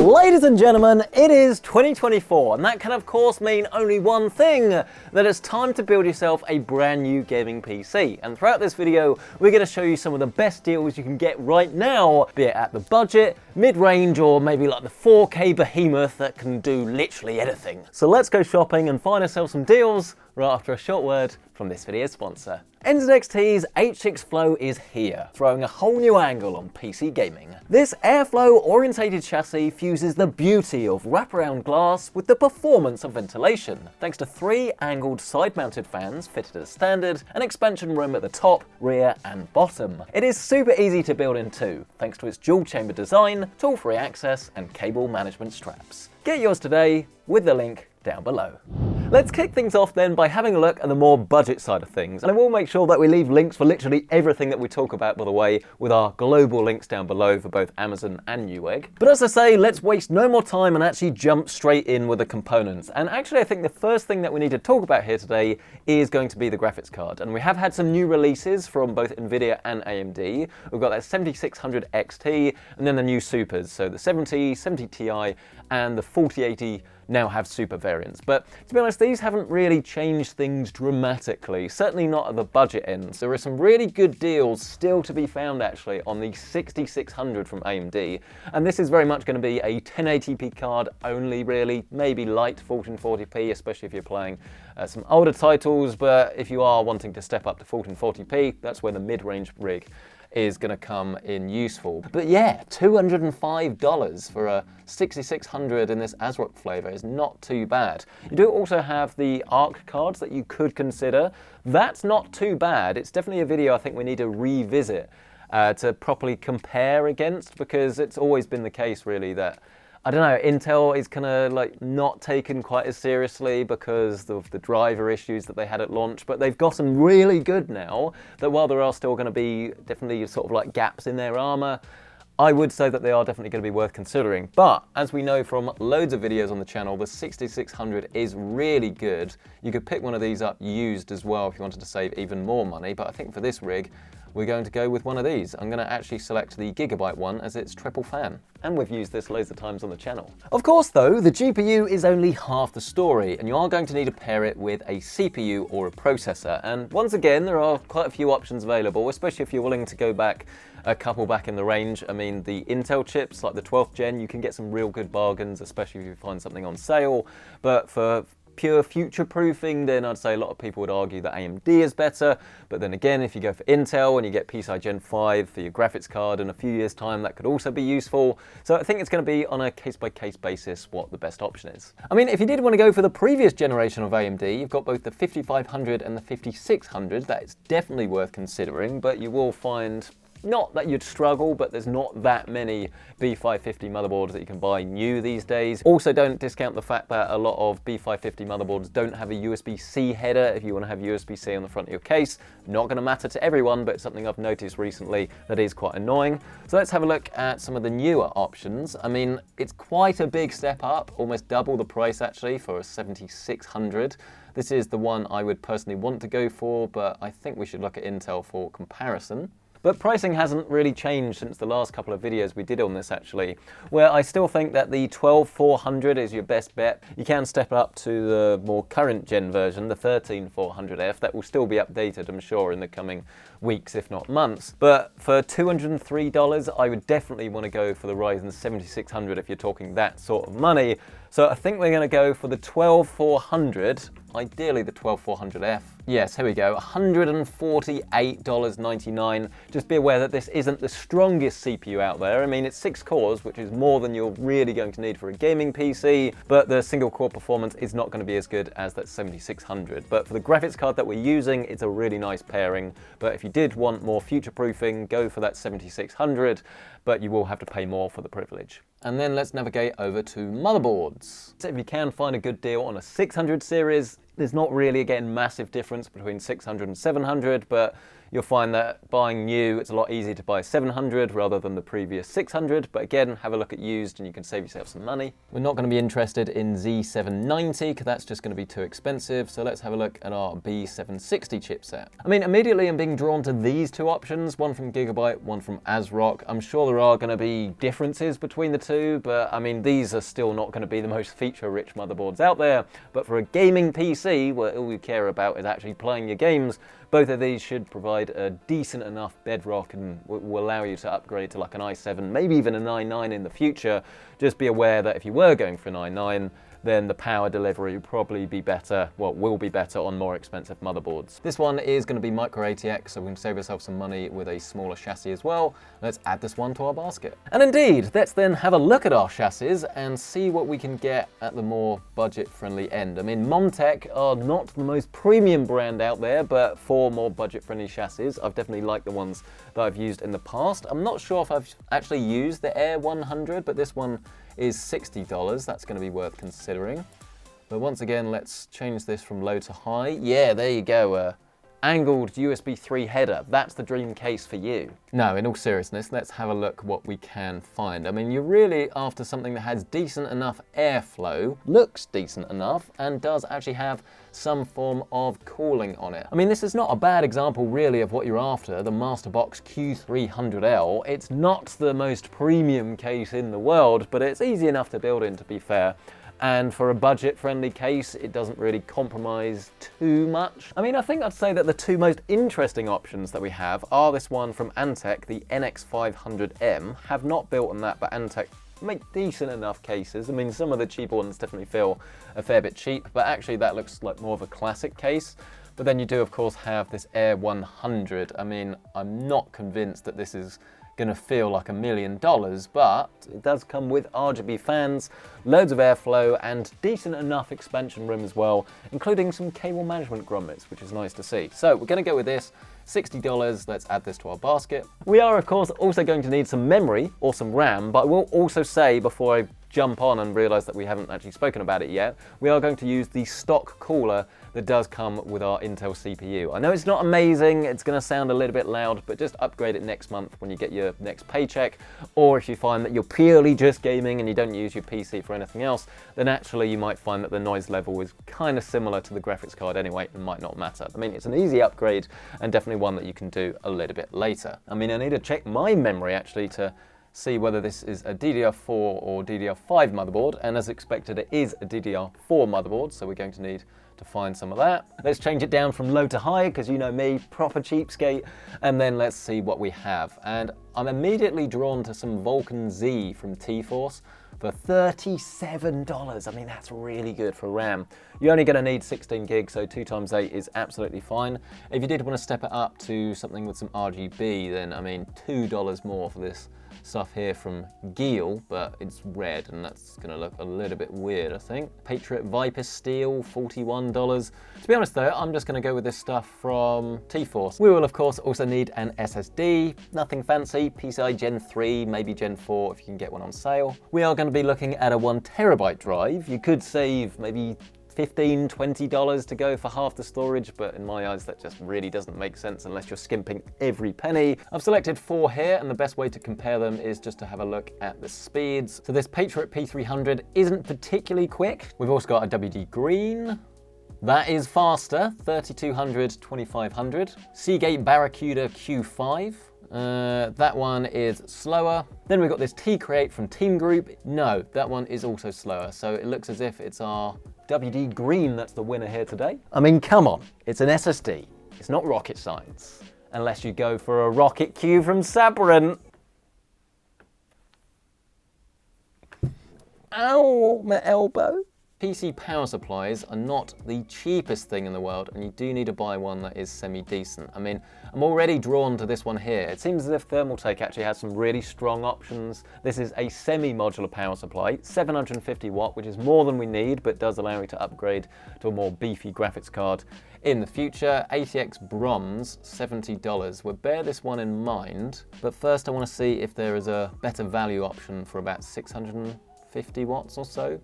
Ladies and gentlemen, it is 2024, and that can of course mean only one thing, that it's time to build yourself a brand new gaming PC. And throughout this video, we're going to show you some of the best deals you can get right now, be it at the budget, mid-range, or maybe like the 4K behemoth that can do literally anything. So let's go shopping and find ourselves some deals right after a short word from this video's sponsor. NZXT's H6 Flow is here, throwing a whole new angle on PC gaming. This airflow orientated chassis fuses the beauty of wraparound glass with the performance of ventilation, thanks to 3 angled side-mounted fans fitted as standard, an expansion room at the top, rear and bottom. It is super easy to build in too, thanks to its dual chamber design, tool-free access and cable management straps. Get yours today with the link down below. Let's kick things off then by having a look at the more budget side of things, and I will make sure that we leave links for literally everything that we talk about, by the way, with our global links down below for both Amazon and Newegg. But as I say, let's waste no more time and actually jump straight in with the components. And actually I think the first thing that we need to talk about here today is going to be the graphics card. And we have had some new releases from both Nvidia and AMD. We've got that 7600 XT and then the new supers, so the 70, 70 Ti and the 4080 now have super variants. But to be honest, these haven't really changed things dramatically, certainly not at the budget ends. There are some really good deals still to be found actually on the 6600 from AMD, and this is very much going to be a 1080p card only really, maybe light 1440p, especially if you're playing some older titles, but if you are wanting to step up to 1440p, that's where the mid-range rig is going to come in useful. But yeah, $205 for a 6600 in this ASRock flavor is not too bad. You do also have the ARC cards that you could consider. That's not too bad. It's definitely a video I think we need to revisit to properly compare against, because it's always been the case really that, I don't know, Intel is kind of like not taken quite as seriously because of the driver issues that they had at launch, but they've gotten really good now that while there are still going to be definitely sort of like gaps in their armor, I would say that they are definitely going to be worth considering. But as we know from loads of videos on the channel, the 6600 is really good. You could pick one of these up used as well if you wanted to save even more money, but I think for this rig, we're going to go with one of these. I'm going to actually select the Gigabyte one as it's triple fan, and we've used this loads of times on the channel. Of course though, the GPU is only half the story, and you are going to need to pair it with a CPU or a processor. And once again, there are quite a few options available, especially if you're willing to go back a couple back in the range. I mean, the Intel chips, like the 12th gen, you can get some real good bargains, especially if you find something on sale. But for pure future-proofing, then I'd say a lot of people would argue that AMD is better, but then again, if you go for Intel and you get PCI Gen 5 for your graphics card in a few years' time, that could also be useful. So I think it's going to be on a case-by-case basis what the best option is. I mean, if you did want to go for the previous generation of AMD, you've got both the 5500 and the 5600. That is definitely worth considering, but you will find, not that you'd struggle, but there's not that many B550 motherboards that you can buy new these days. Also, don't discount the fact that a lot of B550 motherboards don't have a USB-C header if you want to have USB-C on the front of your case. Not going to matter to everyone, but it's something I've noticed recently that is quite annoying. So let's have a look at some of the newer options. I mean, it's quite a big step up, almost double the price actually for a 7600. This is the one I would personally want to go for, but I think we should look at Intel for comparison. But pricing hasn't really changed since the last couple of videos we did on this actually, where I still think that the 12400 is your best bet. You can step up to the more current gen version, the 13400F, that will still be updated, I'm sure, in the coming weeks, if not months. But for $203, I would definitely want to go for the Ryzen 7600 if you're talking that sort of money. So I think we're going to go for the 12400, ideally the 12400F. Yes, here we go, $148.99. Just be aware that this isn't the strongest CPU out there. I mean, it's 6 cores, which is more than you're really going to need for a gaming PC, but the single core performance is not going to be as good as that 7600. But for the graphics card that we're using, it's a really nice pairing. But if you did want more future-proofing, go for that 7600, but you will have to pay more for the privilege. And then let's navigate over to motherboards. So if you can find a good deal on a 600 series, there's not really, again, massive difference between 600 and 700, but you'll find that buying new, it's a lot easier to buy 700 rather than the previous 600, but again, have a look at used and you can save yourself some money. We're not going to be interested in Z790 because that's just going to be too expensive, so let's have a look at our B760 chipset. I mean, immediately I'm being drawn to these two options, one from Gigabyte, one from ASRock. I'm sure there are going to be differences between the two, but I mean, these are still not going to be the most feature-rich motherboards out there, but for a gaming PC, where all you care about is actually playing your games, both of these should provide a decent enough bedrock and will allow you to upgrade to like an i7, maybe even an i9 in the future. Just be aware that if you were going for an i9, then the power delivery will probably be better, well, will be better on more expensive motherboards. This one is going to be micro ATX, so we can save ourselves some money with a smaller chassis as well. Let's add this one to our basket. And indeed, let's then have a look at our chassis and see what we can get at the more budget-friendly end. I mean, Montech are not the most premium brand out there, but for more budget-friendly chassis, I've definitely liked the ones that I've used in the past. I'm not sure if I've actually used the Air 100, but this one is $60. That's going to be worth considering. But once again, let's change this from low to high. Yeah, there you go. Angled USB 3 header. That's the dream case for you. No, in all seriousness, let's have a look what we can find. I mean, you're really after something that has decent enough airflow, looks decent enough, and does actually have some form of cooling on it. I mean, this is not a bad example really of what you're after, the Masterbox Q300L. It's not the most premium case in the world, but it's easy enough to build in, to be fair. And for a budget-friendly case, it doesn't really compromise too much. I mean, I think I'd say that the two most interesting options that we have are this one from Antec, the NX500M. Have not built on that, but Antec make decent enough cases. I mean, some of the cheaper ones definitely feel a fair bit cheap, but actually that looks like more of a classic case. But then you do, of course, have this Air 100. I mean, I'm not convinced that this is going to feel like $1 million, but it does come with RGB fans, loads of airflow, and decent enough expansion room as well, including some cable management grommets, which is nice to see. So we're going to go with this. $60, let's add this to our basket. We are, of course, also going to need some memory or some RAM, but I will also say before I jump on and realize that we haven't actually spoken about it yet, we are going to use the stock cooler that does come with our Intel CPU. I know it's not amazing, it's going to sound a little bit loud, but just upgrade it next month when you get your next paycheck, or if you find that you're purely just gaming and you don't use your PC for anything else, then actually you might find that the noise level is kind of similar to the graphics card anyway, and might not matter. I mean, it's an easy upgrade and definitely one that you can do a little bit later. I mean, I need to check my memory actually to see whether this is a DDR4 or DDR5 motherboard, and as expected it is a DDR4 motherboard, so we're going to need to find some of that. Let's change it down from low to high, because you know me, proper cheapskate, and then let's see what we have. And I'm immediately drawn to some Vulcan Z from T-Force for $37. I mean, that's really good for RAM. You're only going to need 16 gigs, so 2 times 8 is absolutely fine. If you did want to step it up to something with some RGB, then I mean, $2 more for this stuff here from Giel, but it's red and that's gonna look a little bit weird, I think. Patriot Viper Steel, $41. To be honest though, I'm just gonna go with this stuff from T-Force. We will of course also need an SSD, nothing fancy, PCI Gen 3, maybe Gen 4 if you can get one on sale. We are gonna be looking at a 1TB drive. You could save maybe $15, $20 to go for half the storage, but in my eyes that just really doesn't make sense unless you're skimping every penny. I've selected 4 here, and the best way to compare them is just to have a look at the speeds. So this Patriot P300 isn't particularly quick. We've also got a WD Green. That is faster, 3200, 2500. Seagate Barracuda Q5. That one is slower. Then we've got this T-Create from Teamgroup. No, that one is also slower. So it looks as if it's our WD Green that's the winner here today. I mean, come on, it's an SSD. It's not rocket science. Unless you go for a Rocket Q from Sabrent. Ow, my elbow. PC power supplies are not the cheapest thing in the world, and you do need to buy one that is semi-decent. I mean, I'm already drawn to this one here. It seems as if Thermaltake actually has some really strong options. This is a semi-modular power supply, 750 watt, which is more than we need, but does allow you to upgrade to a more beefy graphics card in the future. ATX Bronze, $70. We'll bear this one in mind, but first I want to see if there is a better value option for about 650 watts or so.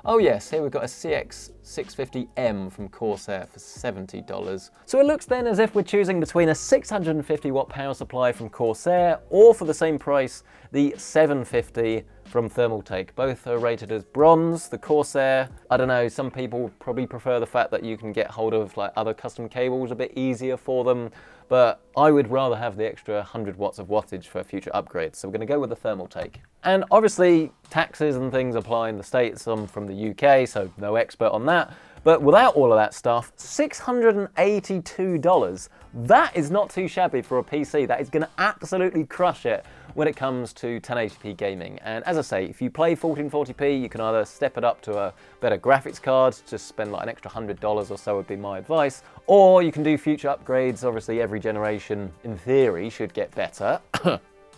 Oh yes, here we've got a CX650M from Corsair for $70. So it looks then as if we're choosing between a 650 watt power supply from Corsair or for the same price, the 750 from Thermaltake. Both are rated as bronze. The Corsair, I don't know, some people probably prefer the fact that you can get hold of like other custom cables a bit easier for them, but I would rather have the extra 100 watts of wattage for future upgrades. So we're going to go with the Thermaltake. And obviously taxes and things apply in the States. I'm from the UK, so no expert on that. But without all of that stuff, $682. That is not too shabby for a PC. That is going to absolutely crush it when it comes to 1080p gaming. And as I say, if you play 1440p, you can either step it up to a better graphics card, just spend like an extra $100 or so would be my advice, or you can do future upgrades. Obviously every generation, in theory, should get better.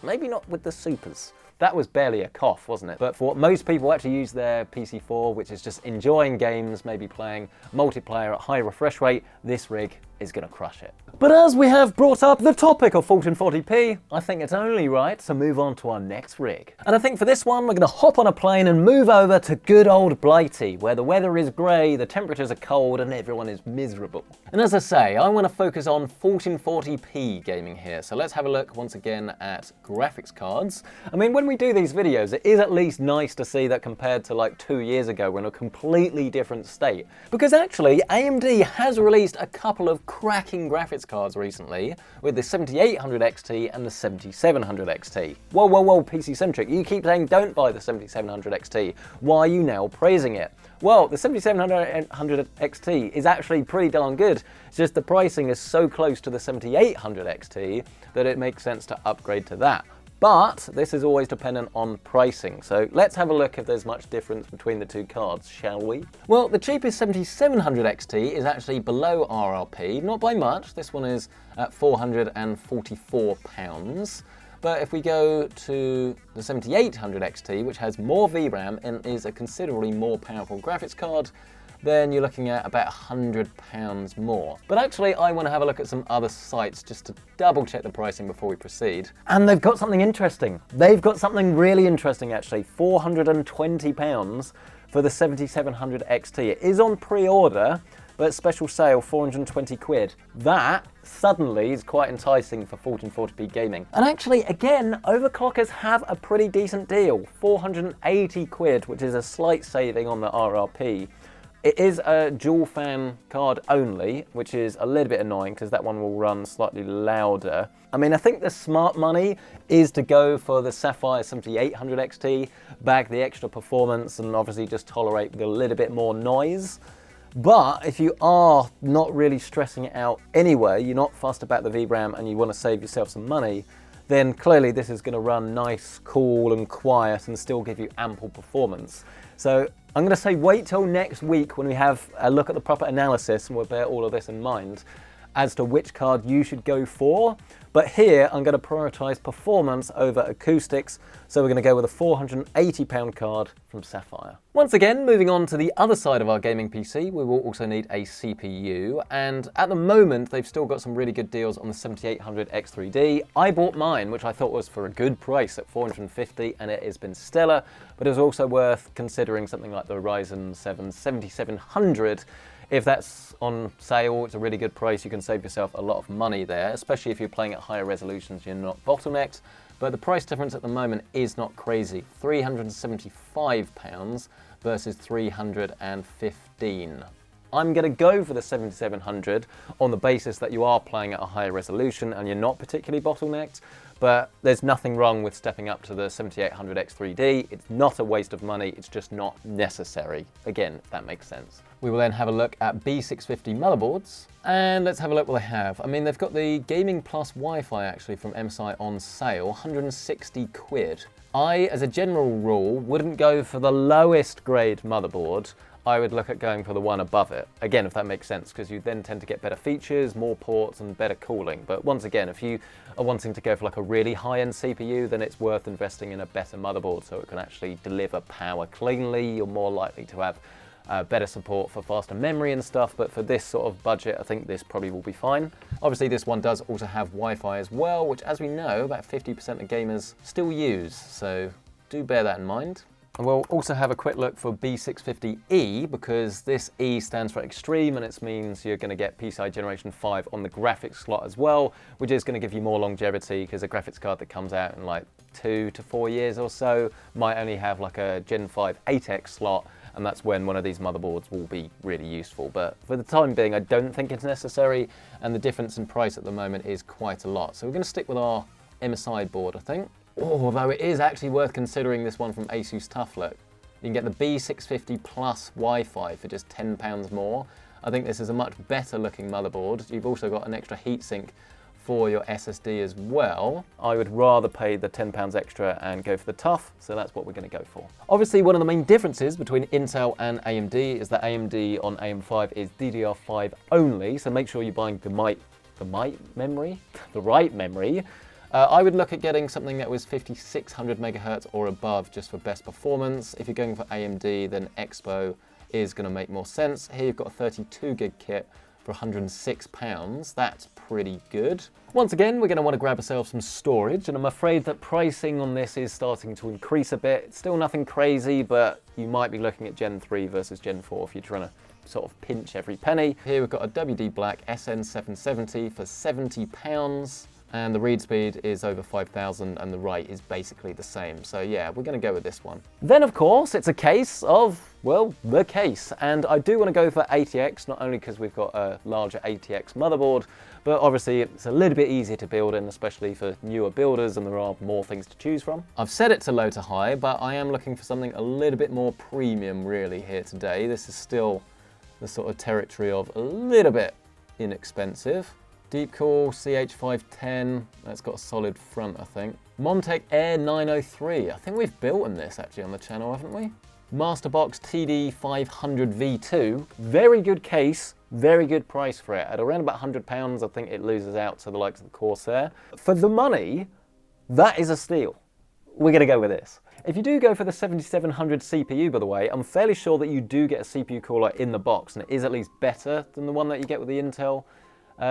Maybe not with the supers. That was barely a cough, wasn't it? But for what most people actually use their PC for, which is just enjoying games, maybe playing multiplayer at high refresh rate, this rig is going to crush it. But as we have brought up the topic of 1440p, I think it's only right to move on to our next rig. And I think for this one, we're going to hop on a plane and move over to good old Blighty, where the weather is grey, the temperatures are cold, and everyone is miserable. And as I say, I want to focus on 1440p gaming here. So let's have a look once again at graphics cards. I mean, when we do these videos, it is at least nice to see that compared to like 2 years ago, we're in a completely different state. Because actually, AMD has released a couple of cracking graphics cards recently with the 7800 XT and the 7700 XT. Whoa, whoa, whoa, PC Centric, you keep saying don't buy the 7700 XT. Why are you now praising it? Well, the 7700 XT is actually pretty darn good. It's just the pricing is so close to the 7800 XT that it makes sense to upgrade to that. But this is always dependent on pricing, so let's have a look if there's much difference between the two cards, shall we? Well, the cheapest 7700 XT is actually below RRP, not by much. This one is at £444. But if we go to the 7800 XT, which has more VRAM and is a considerably more powerful graphics card, then you're looking at about £100 more. But actually, I want to have a look at some other sites just to double check the pricing before we proceed. And they've got something interesting. They've got something really interesting actually, £420 for the 7700 XT. It is on pre-order, but special sale, 420 quid. That suddenly is quite enticing for 1440p gaming. And actually, again, overclockers have a pretty decent deal, 480 quid, which is a slight saving on the RRP. It is a dual fan card only, which is a little bit annoying because that one will run slightly louder. I mean, I think the smart money is to go for the Sapphire 7800 XT, bag the extra performance and obviously just tolerate a little bit more noise. But if you are not really stressing it out anyway, you're not fussed about the VRAM and you want to save yourself some money, then clearly this is going to run nice, cool and quiet and still give you ample performance. So I'm going to say wait till next week when we have a look at the proper analysis and we'll bear all of this in mind as to which card you should go for. But here I'm going to prioritise performance over acoustics, so we're going to go with a £480 card from Sapphire. Once again, moving on to the other side of our gaming PC, we will also need a CPU, and at the moment they've still got some really good deals on the 7800 X3D. I bought mine, which I thought was for a good price at $450, and it has been stellar, but it was also worth considering something like the Ryzen 7 7700. If that's on sale, it's a really good price. You can save yourself a lot of money there, especially if you're playing at higher resolutions, you're not bottlenecked. But the price difference at the moment is not crazy. £375 versus $315. I'm going to go for the 7700 on the basis that you are playing at a higher resolution and you're not particularly bottlenecked, but there's nothing wrong with stepping up to the 7800 X3D. It's not a waste of money, it's just not necessary. Again, if that makes sense. We will then have a look at B650 motherboards, and let's have a look what they have. I mean, they've got the Gaming Plus Wi-Fi actually from MSI on sale, 160 quid. I, as a general rule, wouldn't go for the lowest grade motherboard. I would look at going for the one above it. Again, if that makes sense, because you then tend to get better features, more ports and better cooling. But once again, if you are wanting to go for like a really high-end CPU, then it's worth investing in a better motherboard so it can actually deliver power cleanly. You're more likely to have better support for faster memory and stuff, but for this sort of budget, I think this probably will be fine. Obviously, this one does also have Wi-Fi as well, which, as we know, about 50% of gamers still use, so do bear that in mind. And we'll also have a quick look for B650E, because this E stands for extreme, and it means you're going to get PCI Generation 5 on the graphics slot as well, which is going to give you more longevity, because a graphics card that comes out in like 2 to 4 years or so might only have like a Gen 5 8X slot, and that's when one of these motherboards will be really useful. But for the time being, I don't think it's necessary, and the difference in price at the moment is quite a lot. So we're going to stick with our MSI board, I think. Although it is actually worth considering this one from Asus ToughLook. You can get the B650 Plus Wi-Fi for just £10 more. I think this is a much better looking motherboard. You've also got an extra heatsink for your SSD as well. I would rather pay the £10 extra and go for the Tough, so that's what we're going to go for. Obviously, one of the main differences between Intel and AMD is that AMD on AM5 is DDR5 only, so make sure you're buying the right memory. I would look at getting something that was 5600 megahertz or above just for best performance. If you're going for AMD, then Expo is going to make more sense. Here you've got a 32 gig kit for £106. That's pretty good. Once again, we're going to want to grab ourselves some storage, and I'm afraid that pricing on this is starting to increase a bit. It's still nothing crazy, but you might be looking at Gen 3 versus Gen 4 if you're trying to sort of pinch every penny. Here we've got a WD Black SN850 for £70. And the read speed is over 5,000 and the write is basically the same. So yeah, we're going to go with this one. Then of course, it's a case of, well, the case. And I do want to go for ATX, not only because we've got a larger ATX motherboard, but obviously it's a little bit easier to build in, especially for newer builders, and there are more things to choose from. I've set it to low to high, but I am looking for something a little bit more premium really here today. This is still the sort of territory of a little bit inexpensive. Deepcool CH510, that's got a solid front, I think. Montech Air 903, I think we've built on this actually on the channel, haven't we? Masterbox TD500 V2, very good case, very good price for it. At around about £100, I think it loses out to the likes of the Corsair. For the money, that is a steal. We're gonna go with this. If you do go for the 7700 CPU, by the way, I'm fairly sure that you do get a CPU cooler in the box, and it is at least better than the one that you get with the Intel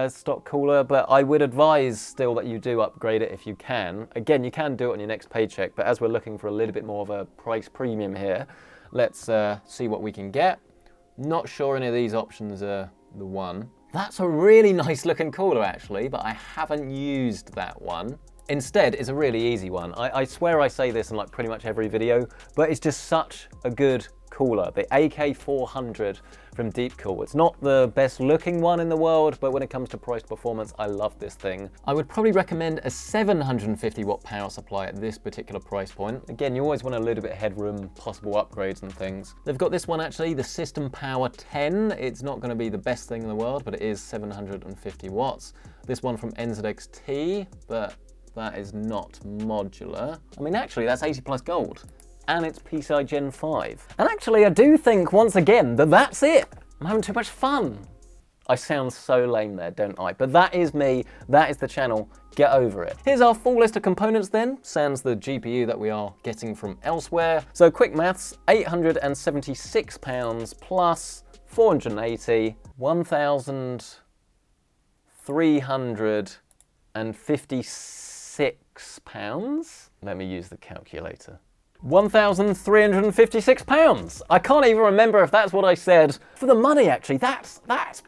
stock cooler, but I would advise still that you do upgrade it if you can. Again, you can do it on your next paycheck, but as we're looking for a little bit more of a price premium here, let's see what we can get. Not sure any of these options are the one. That's a really nice looking cooler actually, but I haven't used that one. Instead, it's a really easy one. I swear I say this in like pretty much every video, but it's just such a good cooler. The AK400 from Deepcool. It's not the best looking one in the world, but when it comes to price performance, I love this thing. I would probably recommend a 750 watt power supply at this particular price point. Again, you always want a little bit of headroom, possible upgrades and things. They've got this one actually, the System Power 10. It's not going to be the best thing in the world, but it is 750 watts. This one from NZXT, but that is not modular. I mean, actually, that's 80 plus gold. And it's PCI Gen 5. And actually, I do think, once again, that that's it. I'm having too much fun. I sound so lame there, don't I? But that is me, that is the channel, get over it. Here's our full list of components then, sans the GPU that we are getting from elsewhere. So quick maths, £876 plus 480, £1,356. Let me use the calculator. £1,356. I can't even remember if that's what I said. For the money, actually, that's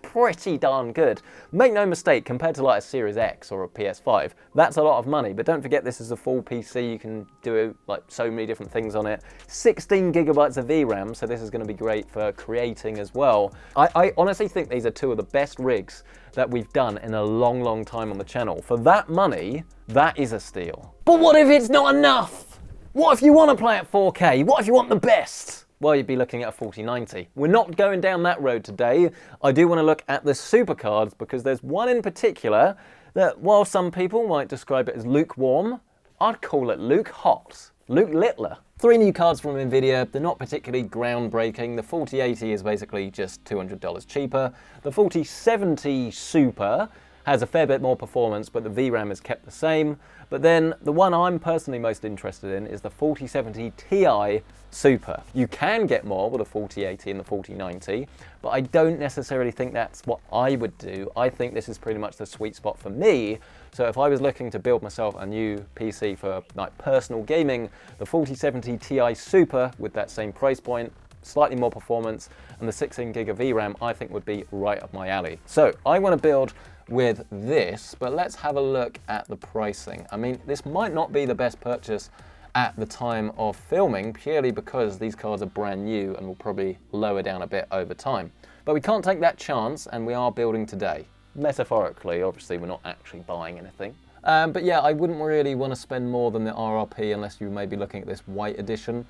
pretty darn good. Make no mistake, compared to like a Series X or a PS5, that's a lot of money, but don't forget this is a full PC. You can do like so many different things on it. 16 gigabytes of VRAM, so this is gonna be great for creating as well. I honestly think these are two of the best rigs that we've done in a long, long time on the channel. For that money, that is a steal. But what if it's not enough? What if you want to play at 4K? What if you want the best? Well, you'd be looking at a 4090. We're not going down that road today. I do want to look at the supercards because there's one in particular that, while some people might describe it as lukewarm, I'd call it Luke Hot, Luke Littler. 3 new cards from NVIDIA. They're not particularly groundbreaking. The 4080 is basically just $200 cheaper. The 4070 Super has a fair bit more performance, but the VRAM is kept the same. But then the one I'm personally most interested in is the 4070 Ti Super. You can get more with the 4080 and the 4090, but I don't necessarily think that's what I would do. I think this is pretty much the sweet spot for me. So if I was looking to build myself a new PC for like personal gaming, the 4070 Ti Super with that same price point, slightly more performance, and the 16GB of VRAM I think would be right up my alley. So I want to build with this, but let's have a look at the pricing. I mean, this might not be the best purchase at the time of filming, purely because these cards are brand new and will probably lower down a bit over time. But we can't take that chance, and we are building today. Metaphorically, obviously we're not actually buying anything. But yeah, I wouldn't really want to spend more than the RRP unless you may be looking at this white edition,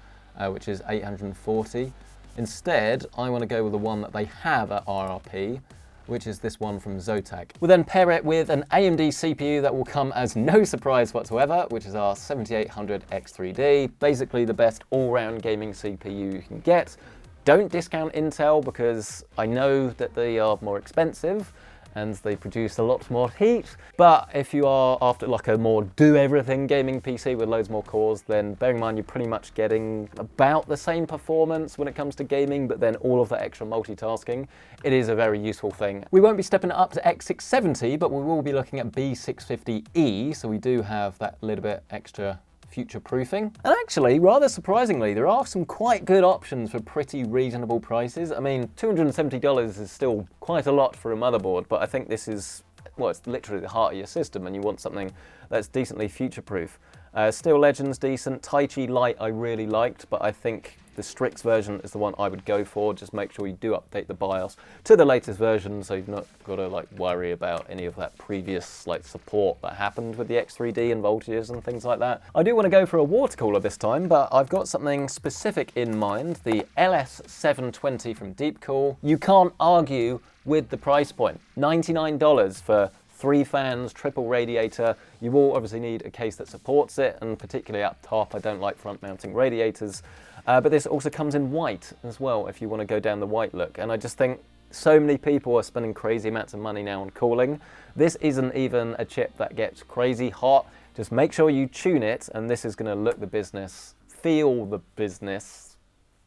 which is 840. Instead, I want to go with the one that they have at RRP, which is this one from Zotac. We'll then pair it with an AMD CPU that will come as no surprise whatsoever, which is our 7800 X3D. Basically the best all-round gaming CPU you can get. Don't discount Intel because I know that they are more expensive and they produce a lot more heat. But if you are after like a more do-everything gaming PC with loads more cores, then bear in mind you're pretty much getting about the same performance when it comes to gaming, but then all of that extra multitasking. It is a very useful thing. We won't be stepping it up to X670, but we will be looking at B650E, so we do have that little bit extra future-proofing. And actually, rather surprisingly, there are some quite good options for pretty reasonable prices. I mean, $270 is still quite a lot for a motherboard, but I think this is, well, it's literally the heart of your system and you want something that's decently future-proof. Steel Legend's decent. Tai Chi Lite I really liked, but I think the Strix version is the one I would go for. Just make sure you do update the BIOS to the latest version, so you've not got to like worry about any of that previous like support that happened with the X3D and voltages and things like that. I do want to go for a water cooler this time, but I've got something specific in mind, the LS720 from Deepcool. You can't argue with the price point. $99 for 3 fans, triple radiator. You will obviously need a case that supports it, and particularly up top, I don't like front mounting radiators. But this also comes in white as well if you want to go down the white look. And I just think so many people are spending crazy amounts of money now on cooling. This isn't even a chip that gets crazy hot. Just make sure you tune it, and this is going to look the business, feel the business,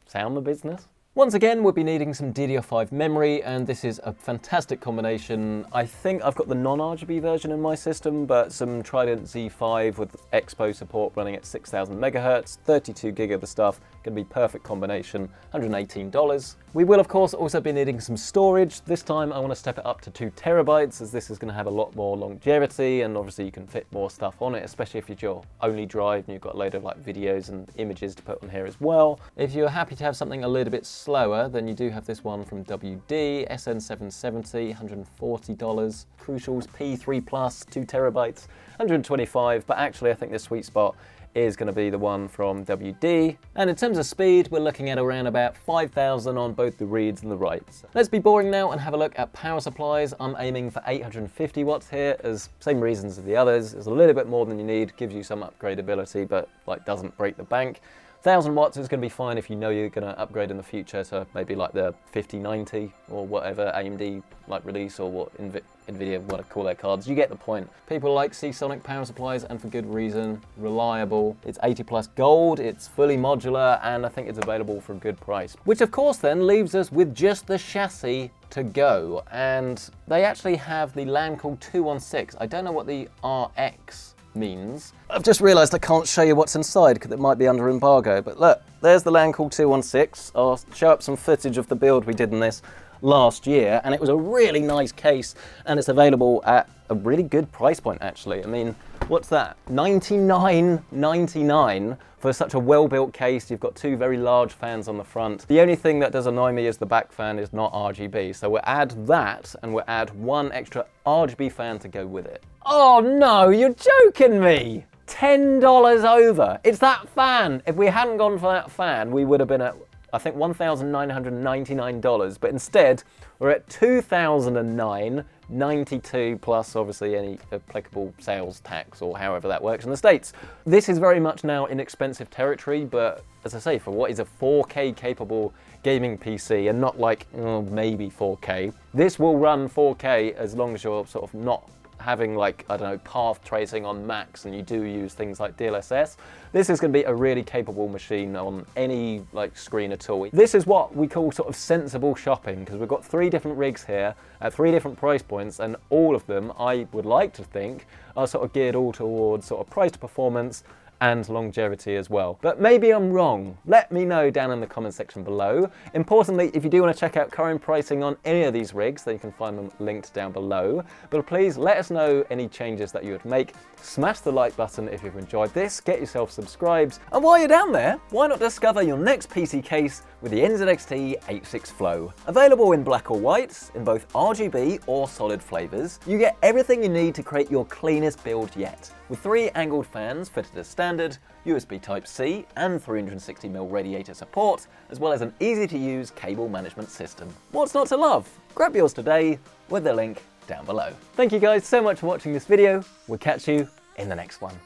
sound the business. Once again, we'll be needing some DDR5 memory, and this is a fantastic combination. I think I've got the non-RGB version in my system, but some Trident Z5 with Expo support running at 6000 megahertz, 32 gig of the stuff, gonna be perfect combination, $118. We will of course also be needing some storage. This time I want to step it up to 2 terabytes, as this is going to have a lot more longevity, and obviously you can fit more stuff on it, especially if it's your only drive and you've got a load of like videos and images to put on here as well. If you're happy to have something a little bit slower, then you do have this one from WD, SN850, $140. Crucials P3 Plus, 2 terabytes, $125, but actually I think the sweet spot is going to be the one from WD. And in terms of speed, we're looking at around about 5,000 on both the reads and the writes. Let's be boring now and have a look at power supplies. I'm aiming for 850 watts here, as same reasons as the others. It's a little bit more than you need, gives you some upgradability, but like doesn't break the bank. 1000 watts is going to be fine if you know you're going to upgrade in the future to maybe like the 5090 or whatever AMD like release, or what Nvidia want to call their cards. You get the point. People like Seasonic power supplies, and for good reason. Reliable. It's 80 plus gold, it's fully modular, and I think it's available for a good price. Which of course then leaves us with just the chassis to go, and they actually have the LAN-Cool 216. I don't know what the RX means. I've just realised I can't show you what's inside because it might be under embargo, but look, there's the LAN-Cool 216. I'll show up some footage of the build we did in this last year, and it was a really nice case, and it's available at a really good price point actually. I mean, what's that? $99.99 for such a well-built case. You've got 2 very large fans on the front. The only thing that does annoy me is the back fan is not RGB, so we'll add that, and we'll add 1 extra RGB fan to go with it. Oh no, you're joking me! $10 over. It's that fan. If we hadn't gone for that fan, we would have been at, I think, $1,999, but instead we're at $2,009.92 plus obviously any applicable sales tax or however that works in the States. This is very much now inexpensive territory, but as I say, for what is a 4K capable gaming PC, and not like maybe 4K, this will run 4K as long as you're sort of not having like, I don't know, path tracing on Macs and you do use things like DLSS, this is going to be a really capable machine on any like screen at all. This is what we call sort of sensible shopping, because we've got 3 different rigs here at 3 different price points, and all of them, I would like to think, are sort of geared all towards sort of price to performance and longevity as well. But maybe I'm wrong. Let me know down in the comment section below. Importantly, if you do want to check out current pricing on any of these rigs, then you can find them linked down below. But please let us know any changes that you would make. Smash the like button if you've enjoyed this, get yourself subscribed, and while you're down there, why not discover your next PC case with the NZXT H6 Flow. Available in black or white, in both RGB or solid flavors, you get everything you need to create your cleanest build yet. With 3 angled fans fitted as standard, USB Type-C and 360mm radiator support, as well as an easy-to-use cable management system. What's not to love? Grab yours today with the link down below. Thank you guys so much for watching this video. We'll catch you in the next one.